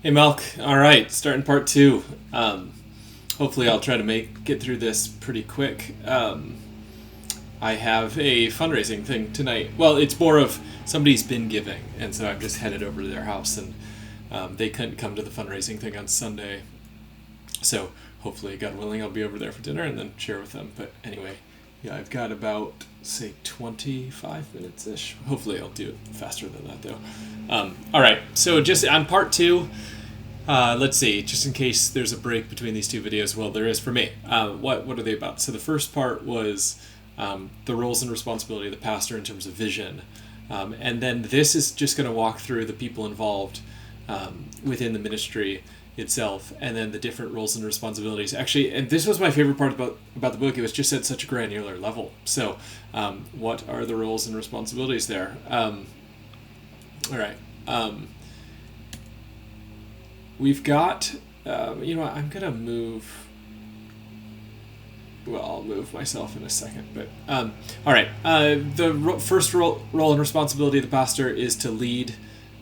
Hey Malk, all right, starting part two. Hopefully, I'll try to get through this pretty quick. I have a fundraising thing tonight. Well, it's more of somebody's been giving, and so I've just headed over to their house, and they couldn't come to the fundraising thing on Sunday. So hopefully, God willing, I'll be over there for dinner and then share with them. But anyway, yeah, I've got about, say, 25 minutes ish. Hopefully, I'll do it faster than that, though. All right, so just on part two, let's see, just in case there's a break between these two videos, well, there is for me. What are they about? So the first part was the roles and responsibility of the pastor in terms of vision. And then this is just going to walk through the people involved within the ministry itself, and then the different roles and responsibilities. Actually, and this was my favorite part about the book, it was just at such a granular level. So what are the roles and responsibilities there? All right. We've got, you know what, I'm going to move, well, I'll move myself in a second, but, all right. First role and responsibility of the pastor is to lead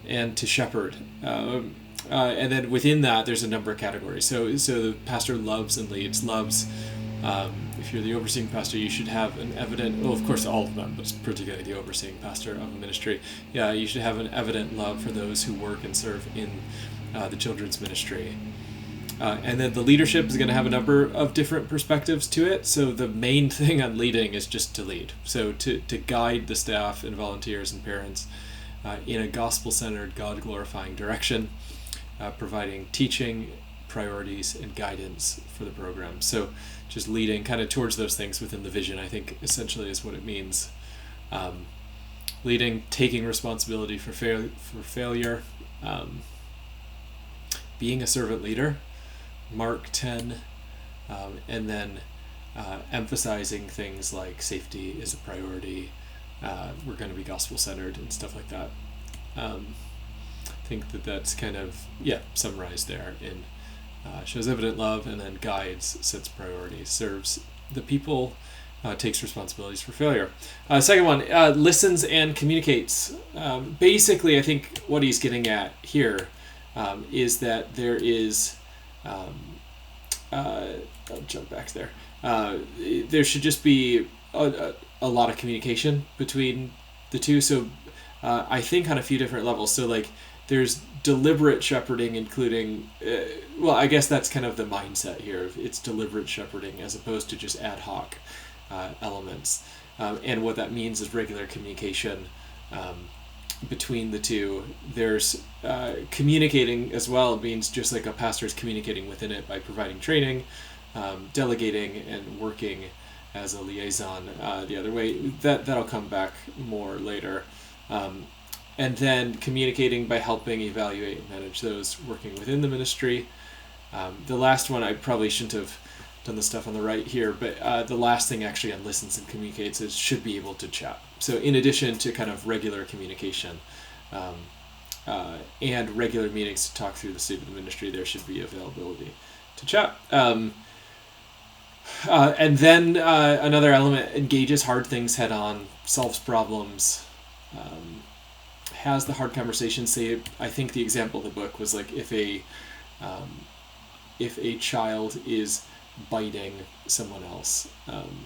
and to shepherd. And then within that, there's a number of categories. So the pastor loves and leads. Loves, if you're the overseeing pastor, you should have an evident, well, of course, all of them, but particularly the overseeing pastor of a ministry. Yeah, you should have an evident love for those who work and serve in the children's ministry. And then the leadership is going to have a number of different perspectives to it. So the main thing on leading is just to lead. So to guide the staff and volunteers and parents in a gospel-centered, God-glorifying direction, providing teaching, priorities, and guidance for the program. So just leading kind of towards those things within the vision, I think, essentially is what it means. Leading, taking responsibility for failure, being a servant leader, Mark 10, and then emphasizing things like safety is a priority. We're going to be gospel-centered and stuff like that. I think that's kind of, summarized there in shows evident love, and then guides, sets priorities, serves the people, takes responsibilities for failure. Second one, listens and communicates. Basically, I think what he's getting at here is that there is, I'll jump back there. There should just be a lot of communication between the two. So I think on a few different levels. So like there's deliberate shepherding, including, I guess that's kind of the mindset here. It's deliberate shepherding as opposed to just ad hoc elements. And what that means is regular communication between the two. There's communicating as well. It means just like a pastor is communicating within it by providing training, delegating, and working as a liaison the other way. That'll come back more later. And then communicating by helping evaluate and manage those working within the ministry. The last one, I probably shouldn't have done the stuff on the right here, but the last thing actually on listens and communicates is should be able to chat. So in addition to kind of regular communication and regular meetings to talk through the state of the ministry, there should be availability to chat. And then another element, engages hard things head on, solves problems, has the hard conversations. Say, I think the example in the book was like if a child is biting someone else, I'm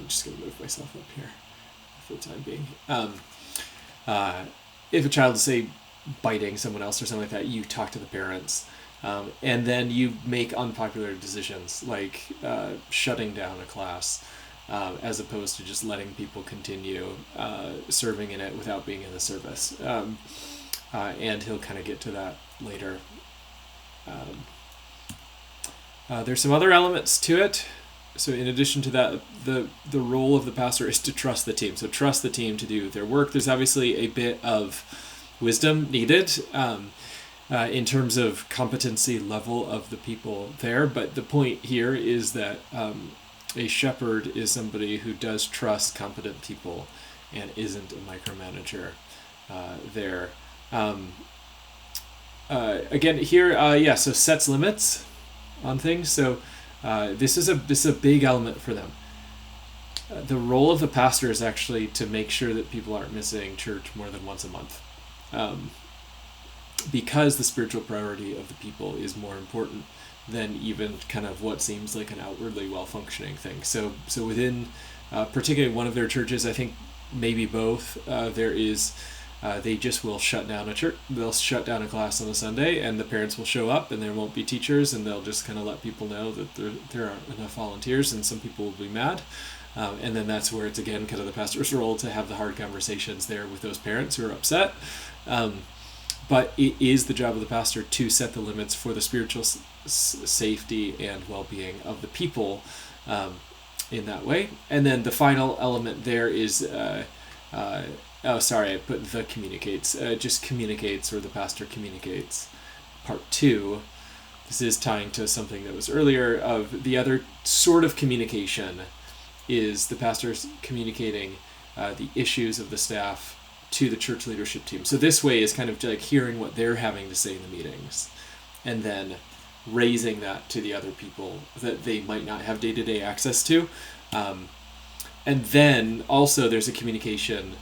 just going to move myself up here for the time being. If a child is, say, biting someone else or something like that, you talk to the parents, and then you make unpopular decisions like shutting down a class, as opposed to just letting people continue serving in it without being in the service. And he'll kind of get to that later. There's some other elements to it. So in addition to that, the role of the pastor is to trust the team. So trust the team to do their work. There's obviously a bit of wisdom needed in terms of competency level of the people there. But the point here is that a shepherd is somebody who does trust competent people and isn't a micromanager there. Again, here, so sets limits on things. So this is a big element for them. The role of the pastor is actually to make sure that people aren't missing church more than once a month. because the spiritual priority of the people is more important than even kind of what seems like an outwardly well-functioning thing. So within particularly one of their churches, I think maybe both, there is they just will shut down a church. They'll shut down a class on a Sunday, and the parents will show up, and there won't be teachers, and they'll just kind of let people know that there aren't enough volunteers, and some people will be mad. And then that's where it's again kind of the pastor's role to have the hard conversations there with those parents who are upset. But it is the job of the pastor to set the limits for the spiritual safety and well-being of the people in that way. And then the final element there is, I put the communicates, just communicates, or the pastor communicates. Part 2, this is tying to something that was earlier, of the other sort of communication is the pastor's communicating the issues of the staff to the church leadership team. So this way is kind of like hearing what they're having to say in the meetings, and then raising that to the other people that they might not have day-to-day access to. And then also there's a communication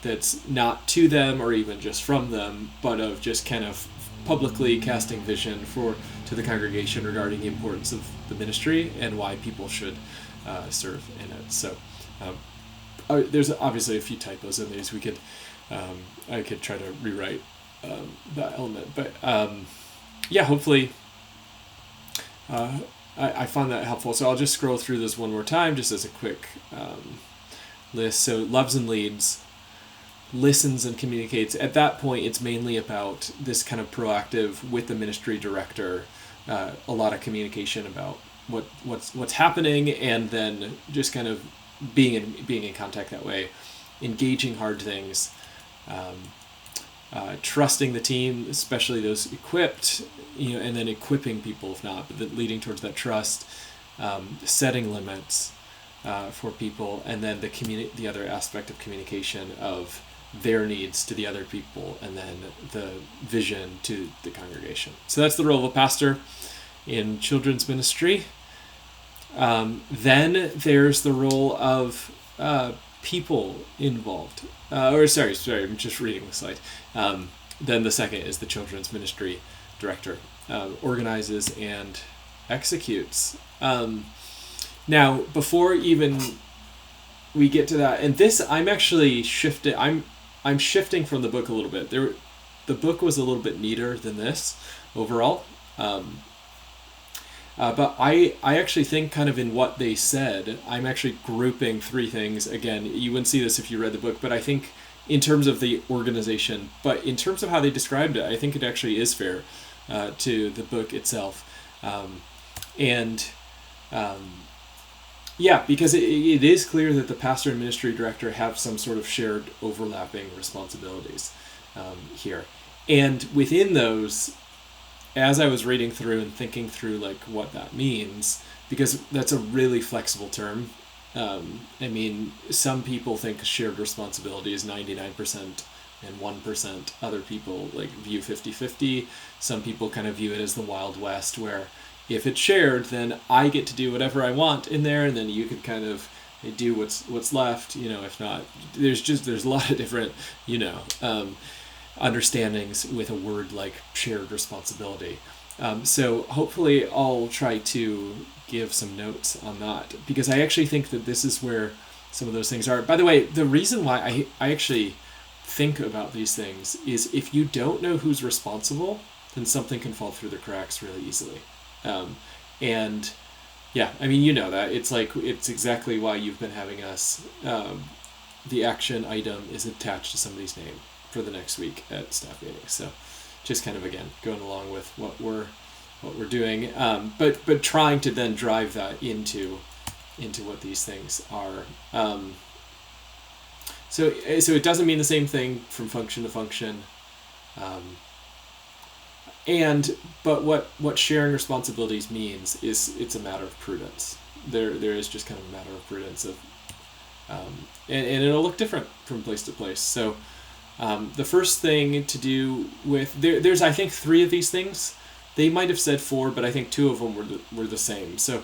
that's not to them or even just from them, but of just kind of publicly casting vision to the congregation regarding the importance of the ministry and why people should serve in it. So there's obviously a few typos in these. I could try to rewrite that element, but hopefully I found that helpful. So I'll just scroll through this one more time just as a quick list. So loves and leads, listens and communicates. At that point, it's mainly about this kind of proactive with the ministry director, a lot of communication about what's happening, and then just kind of being in contact that way, engaging hard things, trusting the team, especially those equipped, and then equipping people if not, but then leading towards that trust, setting limits for people, and then the other aspect of communication of their needs to the other people, and then the vision to the congregation. So that's the role of a pastor in children's ministry. Then there's the role of people involved. Sorry, I'm just reading the slide. Then the second is the children's ministry director, organizes and executes. Now, before even we get to that, and this I'm actually shifting. I'm shifting from the book a little bit. The book was a little bit neater than this overall. But I actually think kind of in what they said, I'm actually grouping 3 things. Again, you wouldn't see this if you read the book, but I think in terms of the organization, but in terms of how they described it, I think it actually is fair to the book itself. Because it is clear that the pastor and ministry director have some sort of shared overlapping responsibilities here. And within those, as I was reading through and thinking through like what that means, because that's a really flexible term. Some people think shared responsibility is 99% and 1%. Other people like view 50-50. Some people kind of view it as the Wild West, where if it's shared, then I get to do whatever I want in there, and then you can kind of do what's left. If not, there's a lot of different understandings with a word like shared responsibility. So hopefully I'll try to give some notes on that, because I actually think that this is where some of those things are. By the way, the reason why I actually think about these things is if you don't know who's responsible, then something can fall through the cracks really easily. That it's exactly why you've been having us, the action item is attached to somebody's name for the next week at staff meetings. So just kind of, again, going along with what we're doing, but trying to then drive that into what these things are. So it doesn't mean the same thing from function to function. But what sharing responsibilities means is it's a matter of prudence. There is just kind of a matter of prudence of, and it'll look different from place to place. So the first thing to do with there's I think 3 of these things. They might have said 4, but I think 2 of them were the same. So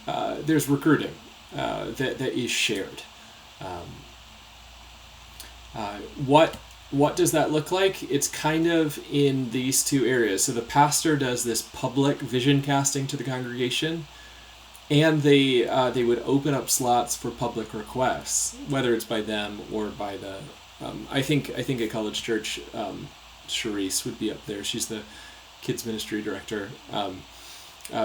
there's recruiting that is shared. What what does that look like? It's kind of in these two areas. So the pastor does this public vision casting to the congregation, and they would open up slots for public requests, whether it's by them or by the. I think at College Church, Charisse would be up there. She's the kids ministry director.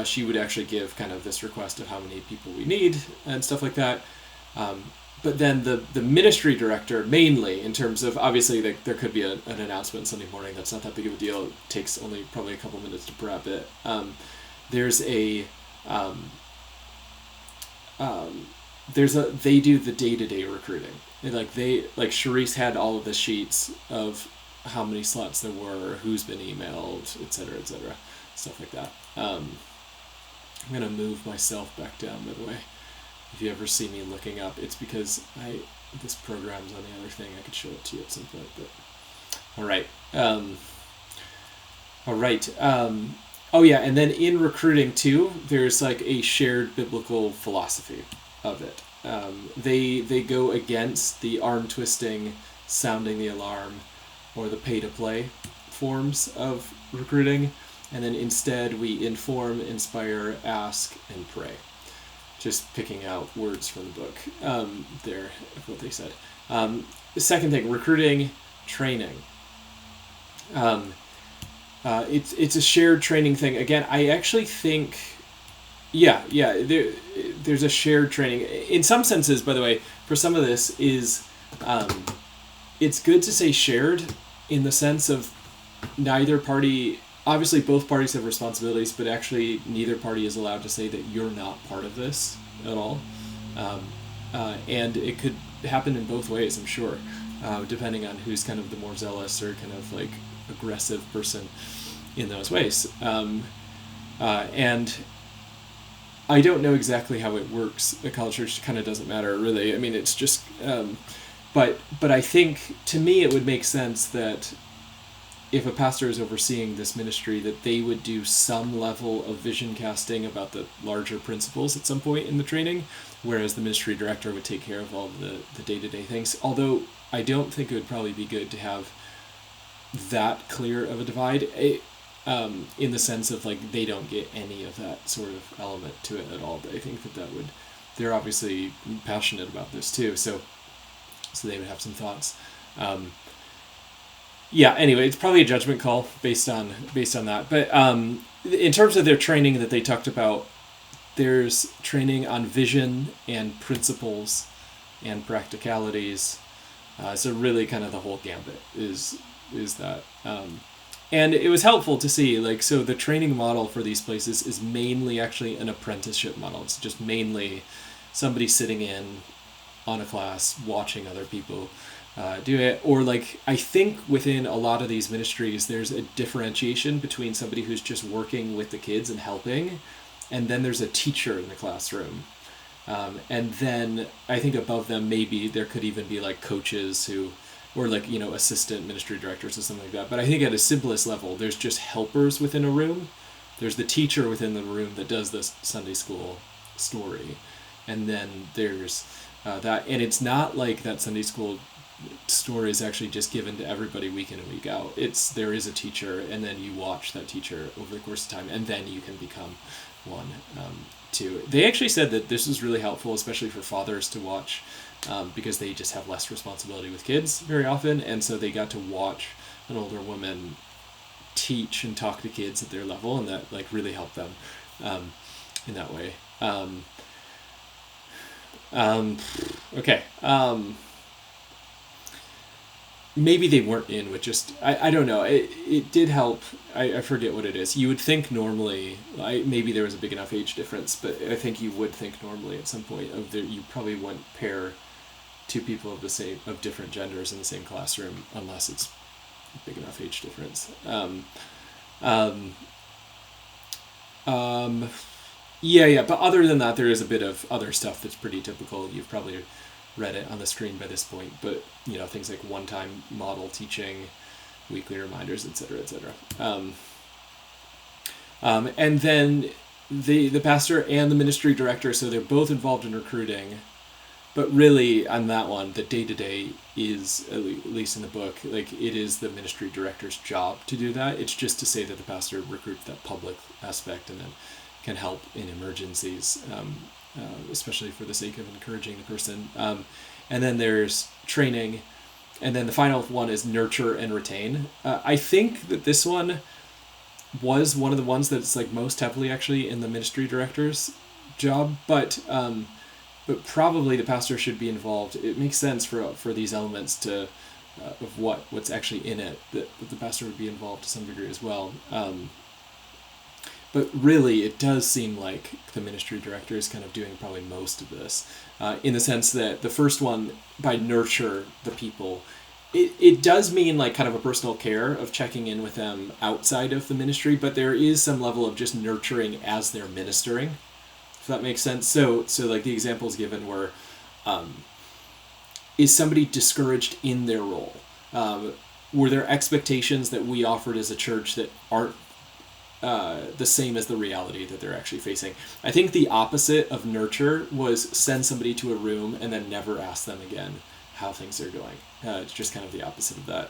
She would actually give kind of this request of how many people we need and stuff like that. But then the ministry director, mainly in terms of, obviously there could be an announcement Sunday morning. That's not that big of a deal. It takes only probably a couple minutes to prep it. They do the day-to-day recruiting. Charisse had all of the sheets of how many slots there were, who's been emailed, et cetera, stuff like that. I'm going to move myself back down, by the way. If you ever see me looking up, it's because this program's on the other thing. I could show it to you at some point, but all right. Oh yeah, and then in recruiting too, there's like a shared biblical philosophy of it. They go against the arm twisting, sounding the alarm, or the pay to play forms of recruiting, and then instead we inform, inspire, ask, and pray. Just picking out words from the book there, what they said. The second thing, recruiting training. It's a shared training thing. Again, I actually think, there's a shared training. In some senses, by the way, for some of this is, it's good to say shared in the sense of neither party, obviously both parties have responsibilities, but actually neither party is allowed to say that you're not part of this at all. And it could happen in both ways, I'm sure, depending on who's kind of the more zealous or kind of like aggressive person in those ways. And I don't know exactly how it works at College Church. It kind of doesn't matter, really. I mean, it's just... But I think, to me, it would make sense that if a pastor is overseeing this ministry, that they would do some level of vision casting about the larger principles at some point in the training, whereas the ministry director would take care of all of the day-to-day things. Although I don't think it would probably be good to have that clear of a divide, in the sense of like they don't get any of that sort of element to it at all. But I think that would, they're obviously passionate about this too, so they would have some thoughts. Anyway, it's probably a judgment call based on that. But in terms of their training that they talked about, there's training on vision and principles and practicalities. So really kind of the whole gambit is that. And it was helpful to see, so the training model for these places is mainly actually an apprenticeship model. It's just mainly somebody sitting in on a class, watching other people do it. Or I think within a lot of these ministries, there's a differentiation between somebody who's just working with the kids and helping, and then there's a teacher in the classroom. And then I think above them, maybe there could even be coaches who, or assistant ministry directors or something like that. But I think at a simplest level, there's just helpers within a room. There's the teacher within the room that does this Sunday school story. And then there's that, and it's not like that Sunday school story is actually just given to everybody week in and week out. There is a teacher, and then you watch that teacher over the course of time, and then you can become one too. They actually said that this is really helpful, especially for fathers to watch, because they just have less responsibility with kids very often, and so they got to watch an older woman teach and talk to kids at their level, and that really helped them in that way. Okay. Maybe they weren't in with just, I don't know. It did help. I forget what it is. You would think normally, maybe there was a big enough age difference, but I think you would think normally at some point you probably wouldn't pair two people of different genders in the same classroom unless it's a big enough age difference. But other than that, there is a bit of other stuff that's pretty typical. You've probably read it on the screen by this point, but things like one-time model teaching, weekly reminders, etc., etc. And then the pastor and the ministry director, so they're both involved in recruiting. But really, on that one, the day-to-day is, at least in the book, like, it is the ministry director's job to do that. It's just to say that the pastor recruits that public aspect and then can help in emergencies, especially for the sake of encouraging the person. And then there's training. And then the final one is nurture and retain. I think that this one was one of the ones that's like most heavily actually in the ministry director's job, but probably the pastor should be involved. It makes sense for these elements to of what's actually in it, that the pastor would be involved to some degree as well. But really, it does seem like the ministry director is kind of doing probably most of this, in the sense that the first one, by nurture the people, it does mean like kind of a personal care of checking in with them outside of the ministry, but there is some level of just nurturing as they're ministering, if that makes sense. So like the examples given were, is somebody discouraged in their role? Were there expectations that we offered as a church that aren't the same as the reality that they're actually facing? I think the opposite of nurture was send somebody to a room and then never ask them again how things are going. It's just kind of the opposite of that.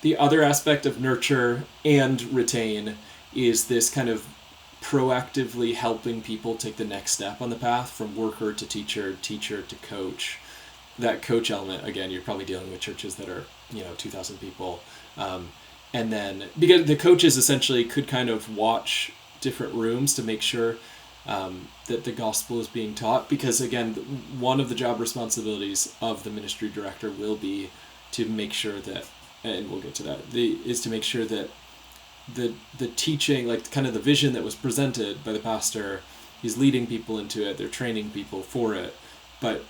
The other aspect of nurture and retain is this kind of proactively helping people take the next step on the path from worker to teacher, teacher to coach. That coach element, again, you're probably dealing with churches that are, 2,000 people. And then, because the coaches essentially could kind of watch different rooms to make sure that the gospel is being taught. Because again, one of the job responsibilities of the ministry director will be to make sure that, and we'll get to that, is to make sure that the teaching, like kind of the vision that was presented by the pastor, he's leading people into it, they're training people for it. But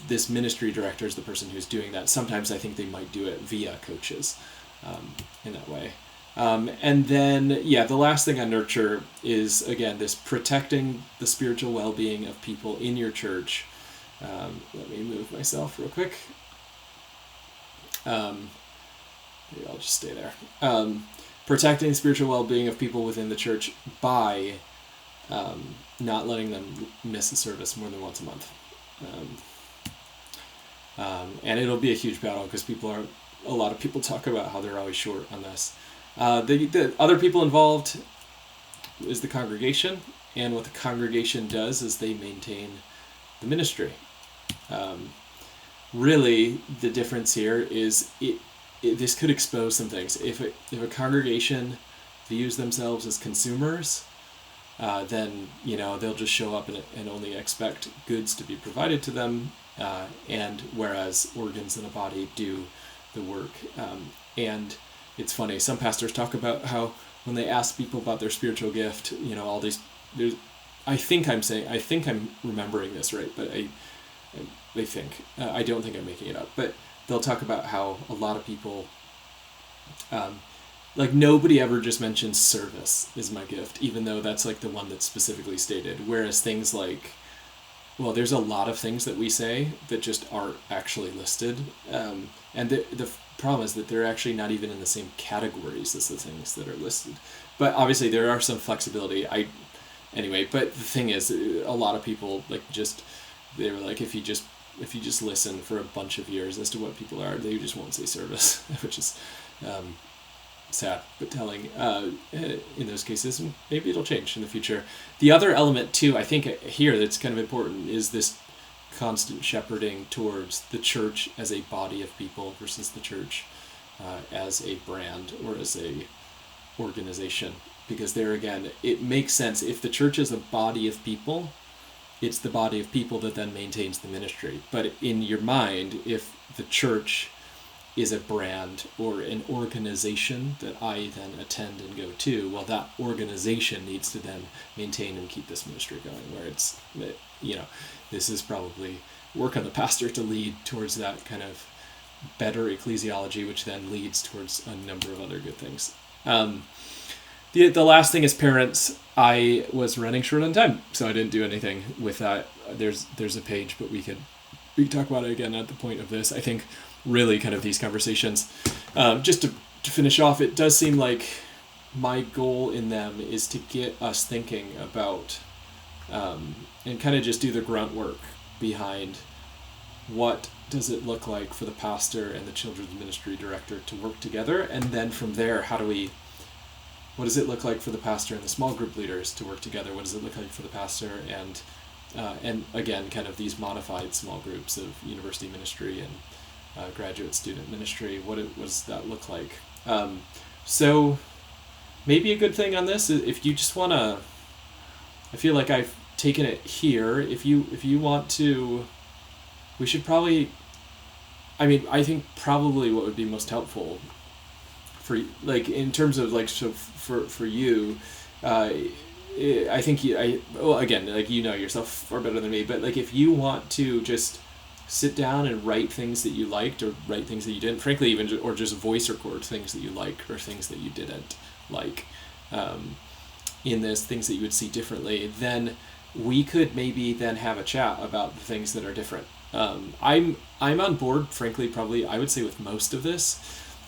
this ministry director is the person who's doing that. Sometimes I think they might do it via coaches. In that way. And then, the last thing on nurture is, again, this protecting the spiritual well-being of people in your church. Let me move myself real quick. Maybe I'll just stay there. Protecting spiritual well-being of people within the church by not letting them miss a service more than once a month. And it'll be a huge battle because a lot of people talk about how they're always short on this. The other people involved is the congregation, and what the congregation does is they maintain the ministry. Really, the difference here is this could expose some things. If a congregation views themselves as consumers, then they'll just show up and only expect goods to be provided to them, and whereas organs in a body do the work. And it's funny, some pastors talk about how when they ask people about their spiritual gift, all these, I think I'm remembering this right, but I don't think I'm making it up, but they'll talk about how a lot of people, like nobody ever just mentions service is my gift, even though that's like the one that's specifically stated, whereas things like, well, there's a lot of things that we say that just aren't actually listed. And the problem is that they're actually not even in the same categories as the things that are listed. But obviously there are some flexibility. But the thing is, a lot of people they were like, if you just listen for a bunch of years as to what people are, they just won't say service, which is sad but telling in those cases. Maybe it'll change in the future. The other element too, I think here that's kind of important, is this constant shepherding towards the church as a body of people versus the church as a brand or as a organization. Because there again, it makes sense. If the church is a body of people, it's the body of people that then maintains the ministry. But in your mind, if the church is a brand or an organization that I then attend and go to, well, that organization needs to then maintain and keep this ministry going, where it's, this is probably work on the pastor to lead towards that kind of better ecclesiology, which then leads towards a number of other good things. The last thing is parents. I was running short on time, so I didn't do anything with that. There's a page, but we can talk about it again at the point of this. I think really kind of these conversations, just to finish off, it does seem like my goal in them is to get us thinking about and kind of just do the grunt work behind what does it look like for the pastor and the children's ministry director to work together, and then from there, what does it look like for the pastor and the small group leaders to work together? What does it look like for the pastor and again, kind of these modified small groups of university ministry and graduate student ministry? What does that look like? So maybe a good thing on this is if you just want to, I feel like I've taken it here. If you want to, we should probably, I think probably what would be most helpful for, like, in terms of, like, so for you, I think again, like, you know yourself far better than me, but, like, if you want to just sit down and write things that you liked or write things that you didn't, frankly, even, or just voice record things that you like or things that you didn't like, in this, things that you would see differently, then we could maybe then have a chat about the things that are different. I'm on board, frankly, probably, I would say, with most of this.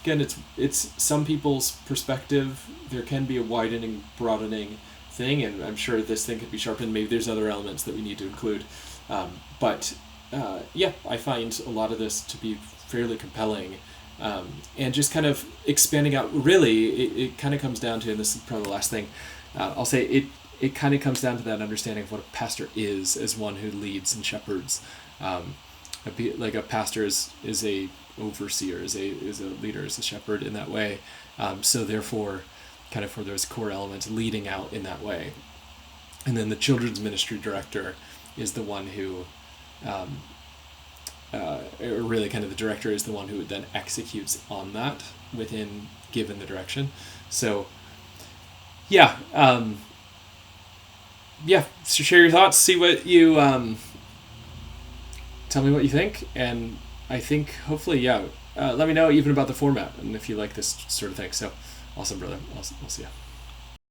Again, it's some people's perspective. There can be a widening, broadening thing, and I'm sure this thing could be sharpened. Maybe there's other elements that we need to include. But I find a lot of this to be fairly compelling, and just kind of expanding out. Really, it kind of comes down to, and this is probably the last thing I'll say, it kind of comes down to that understanding of what a pastor is as one who leads and shepherds. Like a pastor is a overseer, is a leader, is a shepherd in that way. So therefore, kind of for those core elements, leading out in that way. And then the children's ministry director is the one who, or really kind of the director is the one who then executes on that within given the direction. So so share your thoughts, see what you, tell me what you think, and I think hopefully, let me know even about the format and if you like this sort of thing. So awesome, brother. I'll see you.